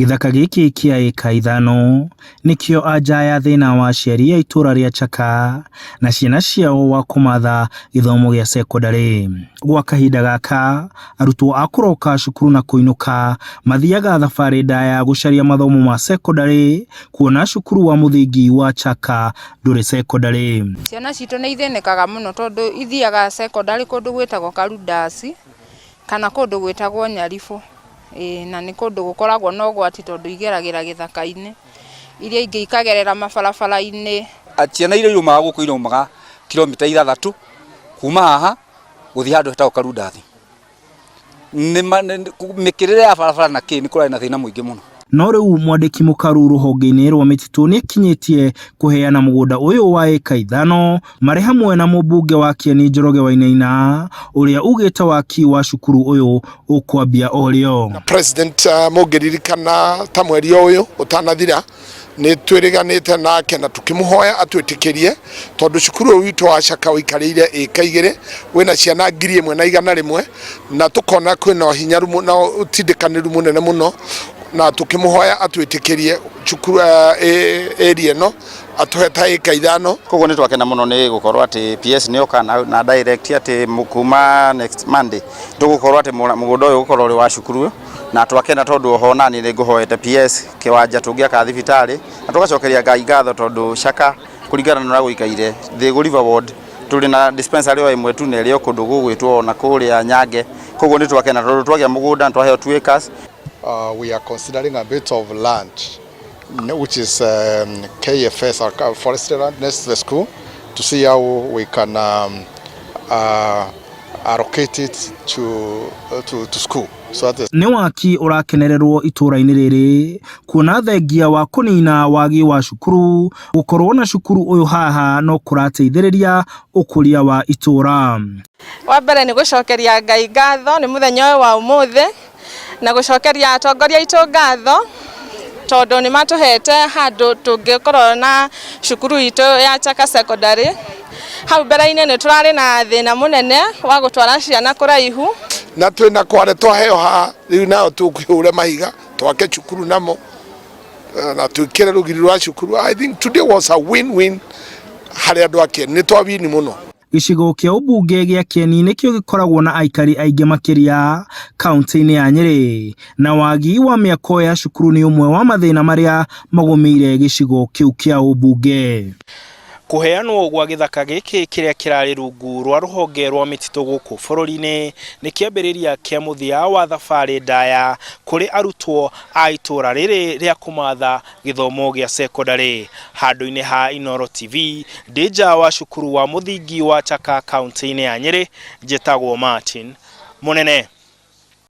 Githaka giki kia eka ithano nikio anja ya thina wa aciari a itura ria Chaka na ciana ciao wa kumatha githomo gia secondary. Gwa kahinda gaka arutwo a kuroka cukuru na kuinuka mathiaga thabari ndaya gucaria mathomo ma secondary kuona cukuru wa muthingi wa Chaka nduri secondary. Ciana citu ni ithenekaga muno tondu ithiaga secondary kundu gwitagwo Karudasi kana kundu gwitagwo Nyarifu. Na ni kundu gukoragwo no gwati tondu igeragira githaka-ini iria ingi ikagerera mabarabara-ini. Ciana iria irumaga guku irumaga kilomita 3 kuma haha guthii handu hetagwo Karudasi. Ni mikirire ya barabara na kini kurari na thina muingi muno. No riu mwandiki mukaru ruhonge-ini rwa mititu ni kinyitie kuheana mugunda uyu wa eka ithano mari hamwe na mubunge wa Kieni Njoroge wa Inaina uria ugite waki wa cukuru uyu ukwambia orio. President mugiririkana ta mweri uyu utanathira ni twiriganite nake na tukimuhoya atwitikirie tondu cukuru witu wa Chaka wikarire eka 2 wina ciana 1,100 na tukona kwina hinya rumu na utindikaniru munene muno na tukimuhoya atwitikirie cukuru area no atuheta eka ithano. Koguo ni twakena muno ni gukorwo ati PS ni oka na direct ati mukuma next Monday tugukorwo ati mugunda uyu gukorwo ri wa cukuru na twakena tondu oho nani ni nguhoete PS kiwanja tungiaka thibitari na tugacokeria Ngai ngatho tondu Chaka kuringana na guikaire the River Ward tuli na dispensary o ĩmwe tu na ĩrĩa kundu gugwitwo na kuria Nyange. Koguo ni twakena tondu twagia mugunda twaheo 2 acres. We are considering a bit of land, which is KFS, our forestry land, next to the school, to see how we can allocate it to school. So that is ni waki urakenererwo itura-ini riri kuona thengia wa kunina wagi wa cukuru gukorwo na cukuru uyu haha no kurateithiriria ukuria wa itura. Wa mbere ni gucokeria Ngai ngatho ni muthenya uyu wa umuthi na gucokeria atongoria itu ngatho tondu ni matuhete handu tungikorwo na cukuru itu ya Chaka secondary. Hau mbere-ini ni turari na thina munene wa gutwara ciana kuraihu na twina kware twaheo ha riu nao tukihure mahiga twake cukuru namo na twikire rugiri rwa cukuru. I think today was a win-win hari andu ake ni twawini muno. Gicigo kia ubunge gia Kieni nikio gikoragwo na aikari aingi makiria kaunti-ini ya Nyeri na wagi wa miako ya cukuru ni umwe wa mathina maria magumire gicigo kiu kia ubunge. Kuheanwo gwa githaka giki kiria kirari rungu rwa ruhonge rwa mititu guku bururi-ini ni kiambiriria kia muthia wa thabari ndaya kuri arutwo a itura riri ria kumatha githomo gia secondary. Handu-ini ha Inooro TV ndija wa cukuru wa muthingi wa Chaka kaunti-ini ya Nyeri njitagwo Martin Munene.